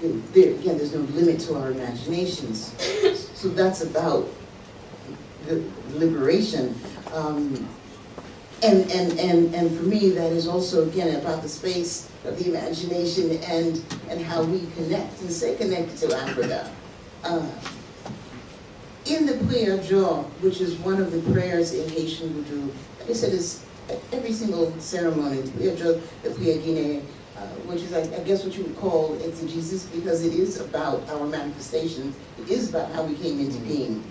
again, there's no limit to our imaginations. So that's about the liberation. And for me, that is also, again, about the space of the imagination and how we connect and stay connected to Africa. In the Prière Jour, which is one of the prayers in Haitian Voodoo, like I said, is every single ceremony, the Prière Jour, the Prière Guinée, which is, I guess, what you would call exegesis, because it is about our manifestation. It is about how we came into being.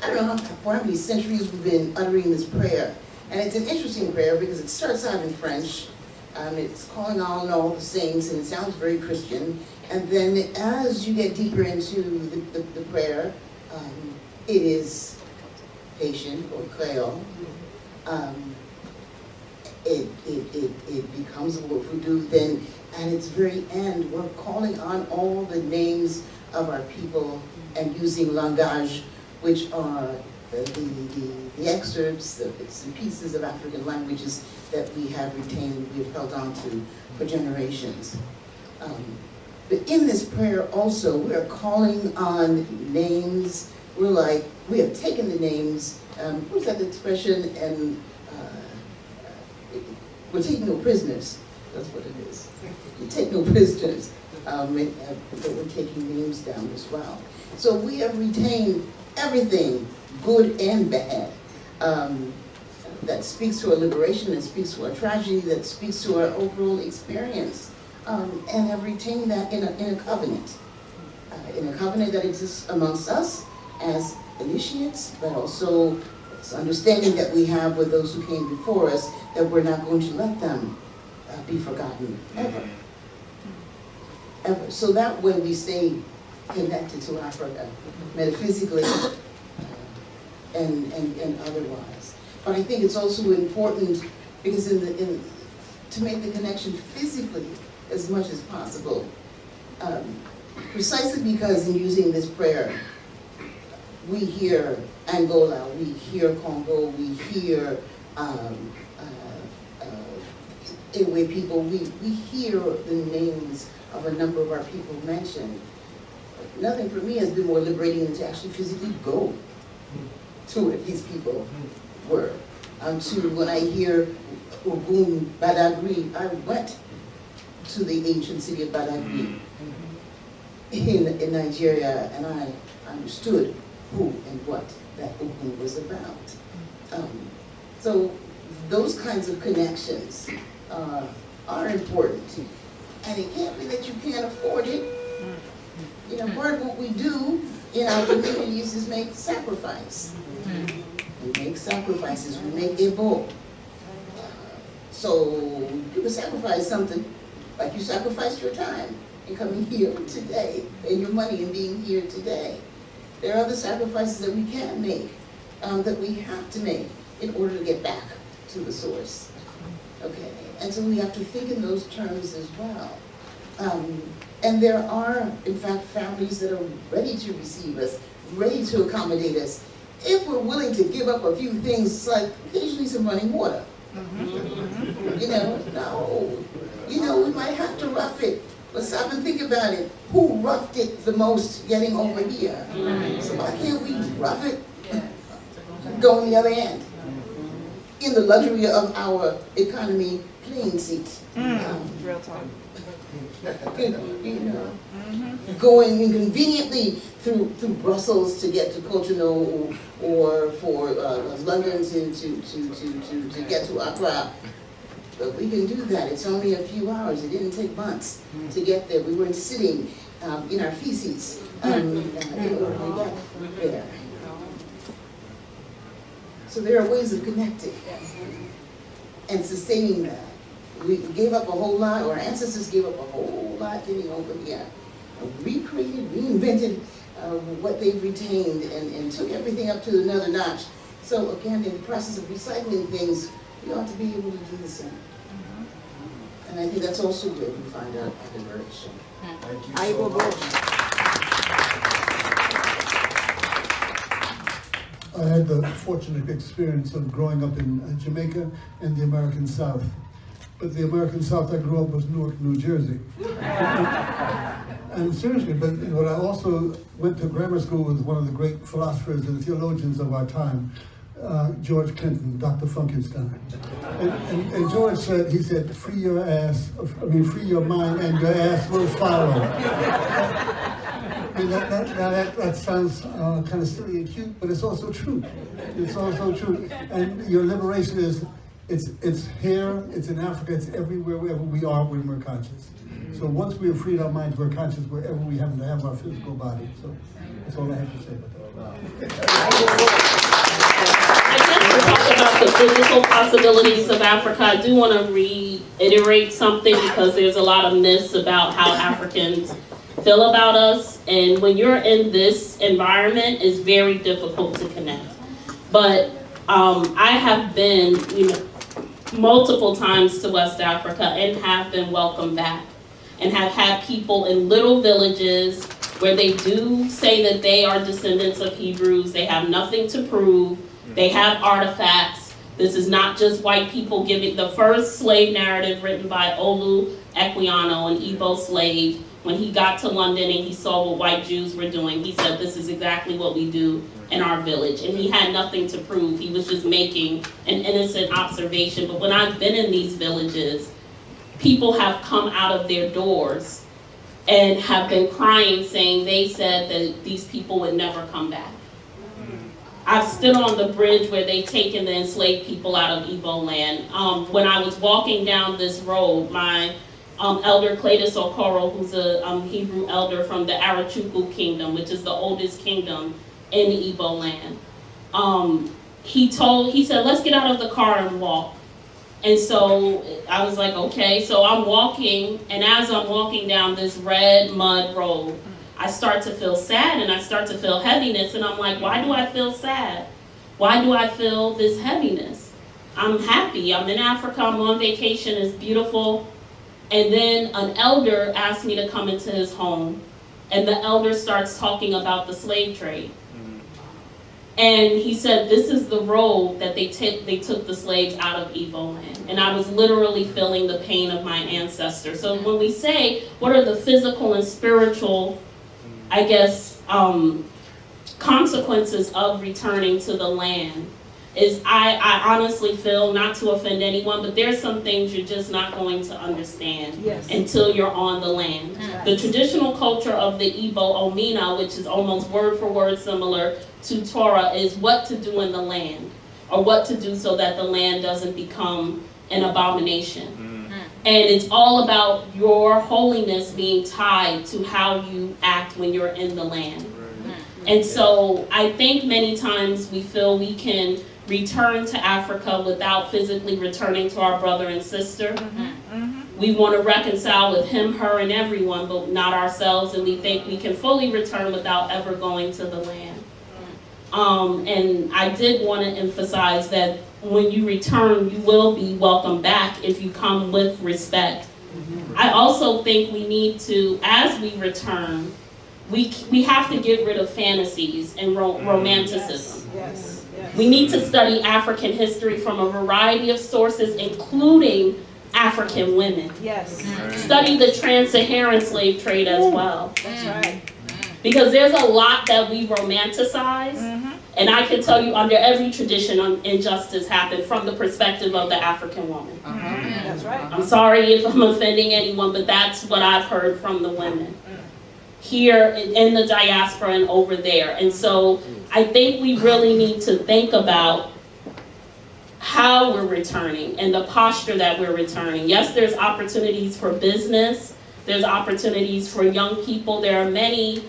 I don't know for how many centuries we've been uttering this prayer. And it's an interesting prayer because it starts out in French. It's calling on all the saints, and it sounds very Christian. And then as you get deeper into the prayer, it is Haitian or Creole. It becomes a word voodoo. Then at its very end, we're calling on all the names of our people and using langage, which are the excerpts, the bits and pieces of African languages that we have retained, we have held on to for generations. But in this prayer also, we are calling on names. We have taken the names, what's that expression, and we're taking no prisoners. That's what it is. We take no prisoners, but we're taking names down as well. So we have retained everything, good and bad, that speaks to our liberation, that speaks to our tragedy, that speaks to our overall experience, and have retained that in a covenant that exists amongst us as initiates, but also this understanding that we have with those who came before us, that we're not going to let them be forgotten ever. Ever. So that way we stay connected to Africa, metaphysically and otherwise. But I think it's also important because to make the connection physically as much as possible, precisely because in using this prayer, we hear Angola, we hear Congo, we hear Iwe people, we hear the names of a number of our people mentioned. Nothing for me has been more liberating than to actually physically go to where these people were. When I hear Ogun, Badagry, I went to the ancient city of Badagry in Nigeria, and I understood who and what that Ogun was about. So those kinds of connections are important. And it can't be that you can't afford it. You know, part of what we do in our communities is make sacrifice. We make sacrifices, we make ebo. So you can sacrifice something, like you sacrificed your time in coming here today, and your money in being here today. There are other sacrifices that we can make, that we have to make in order to get back to the source. Okay, and so we have to think in those terms as well. And there are, in fact, families that are ready to receive us, ready to accommodate us, if we're willing to give up a few things, like occasionally some running water. You know, we might have to rough it. But stop and think about it. Who roughed it the most getting over here? So why can't we rough it, go on the other end? In the luxury of our economy plane seats. Real talk. Going inconveniently through Brussels to get to Cotonou, or for London to get to Accra. But we can do that. It's only a few hours. It didn't take months to get there. We weren't sitting in our feces in order to get there. So there are ways of connecting and sustaining that. We gave up a whole lot, or our ancestors gave up a whole lot getting over here. Recreated, reinvented what they've retained, and took everything up to another notch. So again, in the process of recycling things, we ought to be able to do the same. And I think that's also where we find our liberation. Thank you so much. I had the fortunate experience of growing up in Jamaica and the American South. But the American South I grew up was Newark, New Jersey. And seriously, but I also went to grammar school with one of the great philosophers and theologians of our time, George Clinton, Dr. Funkenstein. And George said, he said, free your mind and your ass will follow. And that sounds kind of silly and cute, but it's also true. It's also true. And your liberation is, it's here, it's in Africa, it's everywhere, wherever we are when we're conscious. So once we have freed our minds, we're conscious wherever we happen to have our physical body. So that's all I have to say about that. I guess to talk about the physical possibilities of Africa, I do want to reiterate something because there's a lot of myths about how Africans feel about us. And when you're in this environment, it's very difficult to connect. But I have been, multiple times to West Africa and have been welcomed back. And have had people in little villages where they do say that they are descendants of Hebrews. They have nothing to prove. They have artifacts. This is not just white people giving. The first slave narrative written by Olu Equiano, an Igbo slave, when he got to London and he saw what white Jews were doing, he said, this is exactly what we do in our village. And he had nothing to prove. He was just making an innocent observation. But when I've been in these villages, people have come out of their doors and have been crying, saying they said that these people would never come back. I've stood on the bridge where they've taken the enslaved people out of Igbo land. When I was walking down this road, my elder Cletus Okoro, who's a Hebrew elder from the Arachuku kingdom, which is the oldest kingdom in Igbo land, he said, let's get out of the car and walk. And so I was like, okay. So I'm walking, and as I'm walking down this red mud road, I start to feel sad and I start to feel heaviness. And I'm like, why do I feel sad? Why do I feel this heaviness? I'm happy. I'm in Africa. I'm on vacation. It's beautiful. And then an elder asked me to come into his home. And the elder starts talking about the slave trade. And he said, this is the road that they took the slaves out of Igbo land. And I was literally feeling the pain of my ancestors. So when we say, what are the physical and spiritual, I guess, consequences of returning to the land, is I honestly feel, not to offend anyone, but there's some things you're just not going to understand until you're on the land. The traditional culture of the Igbo Omina, which is almost word for word similar to Torah, is what to do in the land, or what to do so that the land doesn't become an abomination. And it's all about your holiness being tied to how you act when you're in the land. And so I think many times we feel we can return to Africa without physically returning to our brother and sister. We want to reconcile with him, her, and everyone, but not ourselves, and we think we can fully return without ever going to the land. And I did want to emphasize that when you return, you will be welcomed back if you come with respect. I also think we need to, as we return, we have to get rid of fantasies and romanticism. We need to study African history from a variety of sources, including African women. Study the trans-Saharan slave trade as well. Because there's a lot that we romanticize. And I can tell you, under every tradition, injustice happened from the perspective of the African woman. I'm sorry if I'm offending anyone, but that's what I've heard from the women here in the diaspora and over there. And so I think we really need to think about how we're returning and the posture that we're returning. Yes, there's opportunities for business. There's opportunities for young people. There are many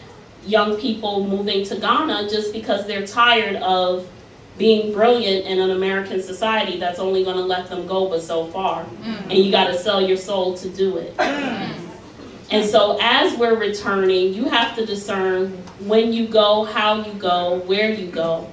young people moving to Ghana just because they're tired of being brilliant in an American society that's only going to let them go but so far. And you got to sell your soul to do it. And so as we're returning, you have to discern when you go, how you go, where you go,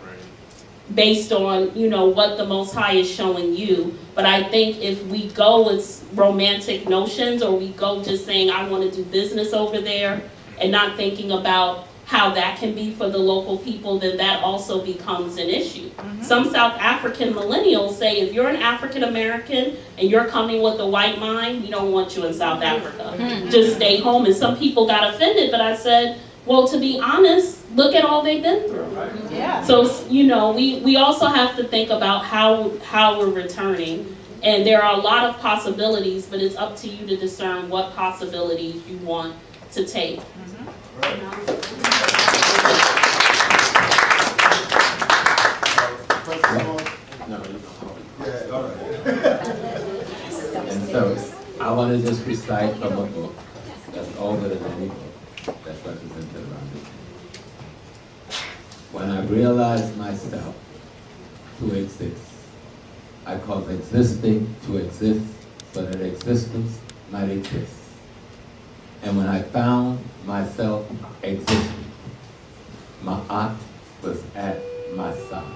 based on, what the Most High is showing you. But I think if we go with romantic notions, or we go just saying, I want to do business over there, and not thinking about how that can be for the local people, then that also becomes an issue. Some South African millennials say, if you're an African American and you're coming with a white mind, we don't want you in South Africa. Just stay home. And some people got offended, but I said, well, to be honest, look at all they've been through. Yeah. So, we also have to think about how we're returning. And there are a lot of possibilities, but it's up to you to discern what possibilities you want to take. And so, I want to just recite from a book that's older than any book that's represented around it. When I realized myself to exist, I cause existing to exist so that existence might exist. And when I found myself existing, Ma'at was at my side.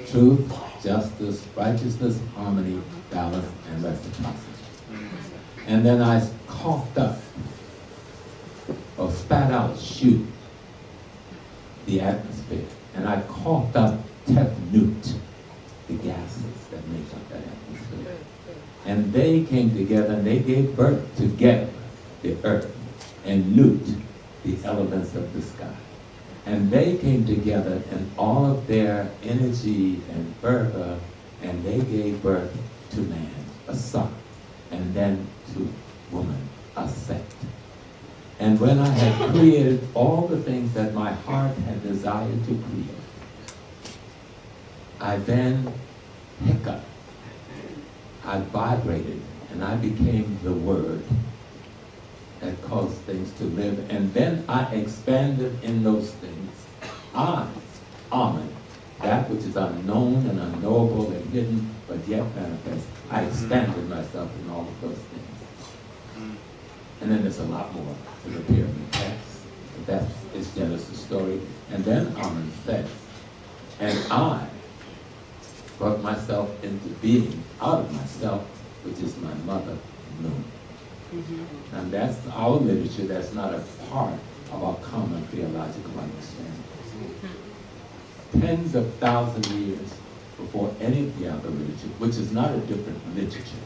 Truth, justice, righteousness, harmony, balance, and reciprocity. And then I coughed up, or spat out, the atmosphere. And I coughed up Tefnut, the gases that make up that atmosphere. And they came together and they gave birth together, the earth, and Nut, the elements of the sky. And they came together in all of their energy and fervor, and they gave birth to man, a son, and then to woman, a set. And when I had created all the things that my heart had desired to create, I then hiccuped, I vibrated, and I became the word that caused things to live. And then I expanded in those things. I, Amen, that which is unknown and unknowable and hidden, but yet manifest. I expanded myself in all of those things. And then there's a lot more to the pyramid text. That is Genesis' story. And then Amen says, and I brought myself into being out of myself, which is my mother, Nun. And that's our literature, that's not a part of our common theological understanding. Tens of thousands of years before any of the other literature, which is not a different literature.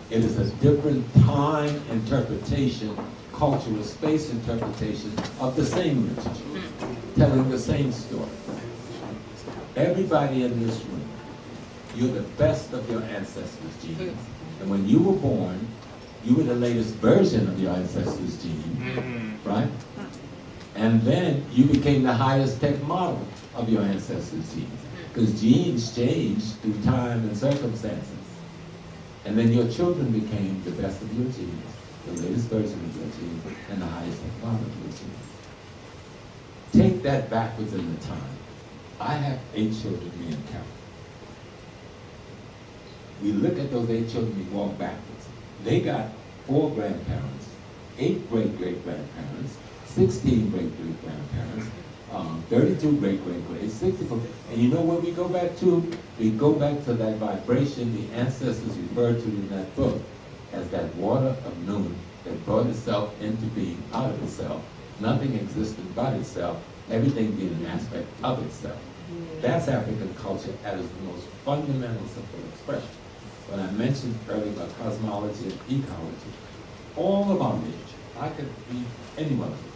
It is a different time interpretation, cultural space interpretation of the same literature, telling the same story. Everybody in this room, you're the best of your ancestors' genes. And when you were born, you were the latest version of your ancestors' gene, right? And then you became the highest tech model of your ancestors' genes. Because genes change through time and circumstances. And then your children became the best of your genes, the latest version of your genes, and the highest tech model of your genes. Take that backwards in the time. I have 8 children, me and Carol. We look at those 8 children, we walk backwards. They got 4 grandparents, 8 great-great-grandparents, 16 great-great-grandparents, 32 great-great-greats, 64. And you know where we go back to? We go back to that vibration the ancestors referred to in that book as that water of Nun that brought itself into being out of itself. Nothing existed but itself, everything being an aspect of itself. That's African culture at its most fundamental, simple expression. When I mentioned earlier about cosmology and ecology, all of our literature, I could read any one of them,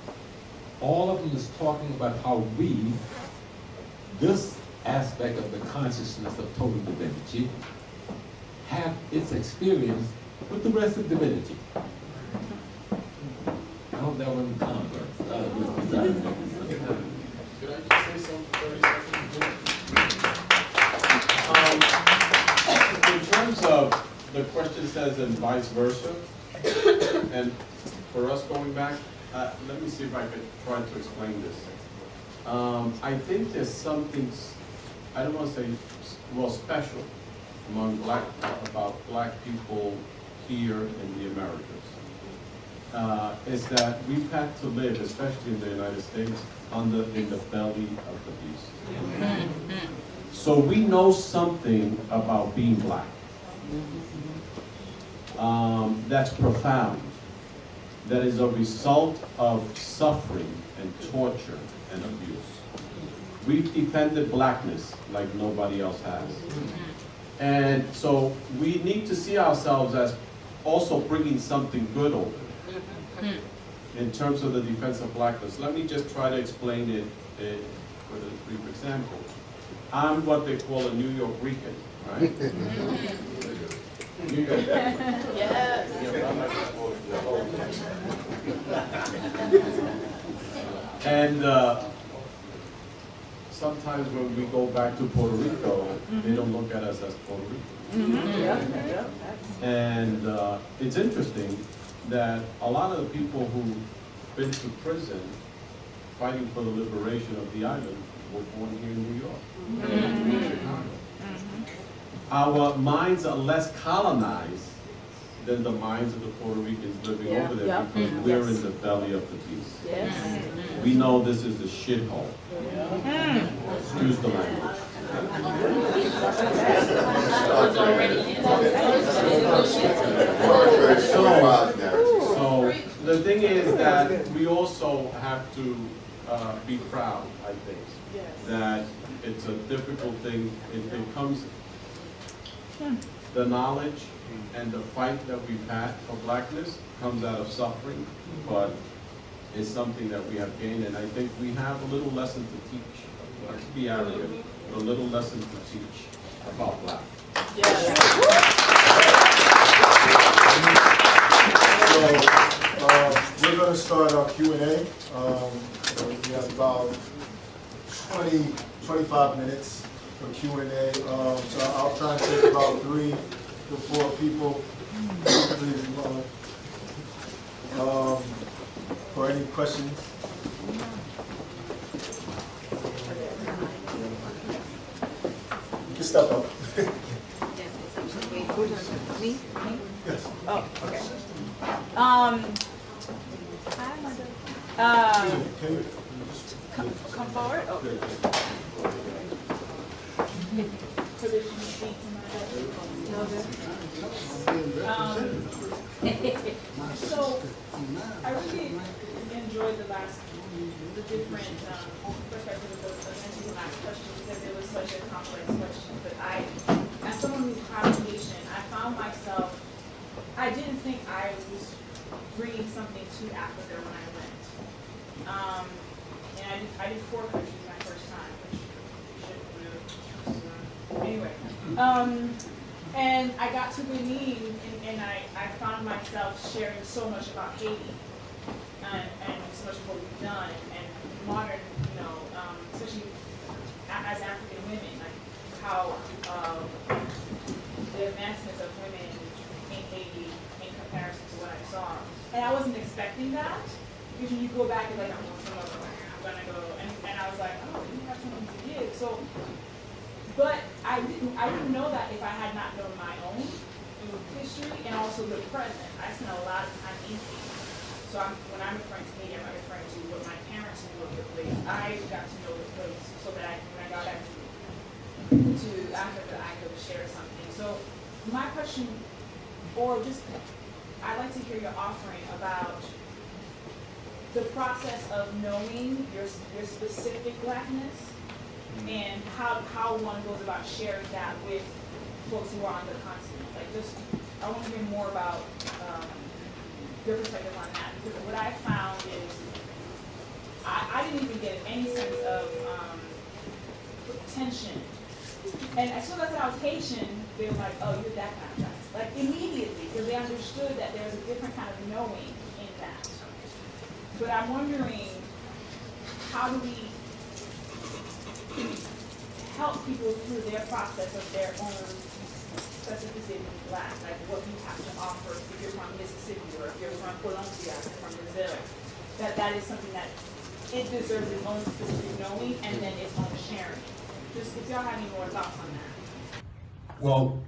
all of them is talking about how we, this aspect of the consciousness of total divinity, have its experience with the rest of divinity. I hope that wasn't converse. Could I just say something 30 seconds? In terms of the question says and vice versa, and for us going back, let me see if I could try to explain this. I think there's something, I don't want to say, well, special about black people here in the Americas. Is that we've had to live, especially in the United States, in the belly of the beast. So we know something about being black. That's profound. that is a result of suffering and torture and abuse. We've defended blackness like nobody else has. And so we need to see ourselves as also bringing something good over in terms of the defense of blackness. Let me just try to explain it with a brief example. I'm what they call a New York Rican, right? New York. Yes. And sometimes when we go back to Puerto Rico, they don't look at us as Puerto Rican. And it's interesting that a lot of the people who've been to prison fighting for the liberation of the island were born here in New York. Our minds are less colonized than the minds of the Puerto Ricans living over there because we're in the belly of the beast. We know this is the shithole. Excuse the language. So the thing is that we also have to be proud, I think, that it's a difficult thing. It comes, the knowledge and the fight that we've had for blackness comes out of suffering, but it's something that we have gained, and I think we have a little lesson to teach. Let's be arrogant, a little lesson to teach about black. So we're going to start our Q&A. We have about 25 minutes for Q&A. So I'll try and take about 3 to 4 people for any questions. You can step up. Me? Yes. Oh, okay. Can you Come forward? Okay. So, I really enjoyed the different perspectives of answering the last question because it was such a complex question. But as someone who's Caucasian, I found myself, I didn't think I was bringing something to Africa when I went. And I did 4 countries my first time, which shouldn't really. Anyway. And I got to Benin, and I found myself sharing so much about Haiti and so much of what we've done and modern, especially as African women, like how the advancements of women in Haiti in comparison to what I saw. And I wasn't expecting that because when you go back and like, I'm gonna go, and I was like, oh, you have something to give. So. But I didn't know that if I had not known my own history and also the present. I spent a lot of time in Haiti. So when I'm referring to Haiti, I'm not referring to what my parents knew of the place. I got to know the place so that when I got back to Africa, I could share something. So my question, or just, I'd like to hear your offering about the process of knowing your specific blackness. And how one goes about sharing that with folks who are on the continent. Like I want to hear more about your perspective on that. Because what I found is, I didn't even get any sense of tension. And as soon as I was Haitian, they were like, oh, you're that kind of guy. Like immediately, because they understood that there's a different kind of knowing in that. But I'm wondering, how do we help people through their process of their own specificity in black, like what you have to offer if you're from Mississippi or if you're from Colombia or from Brazil. That is something that it deserves its own specific knowing and then its own sharing. Just if y'all have any more thoughts on that. Well,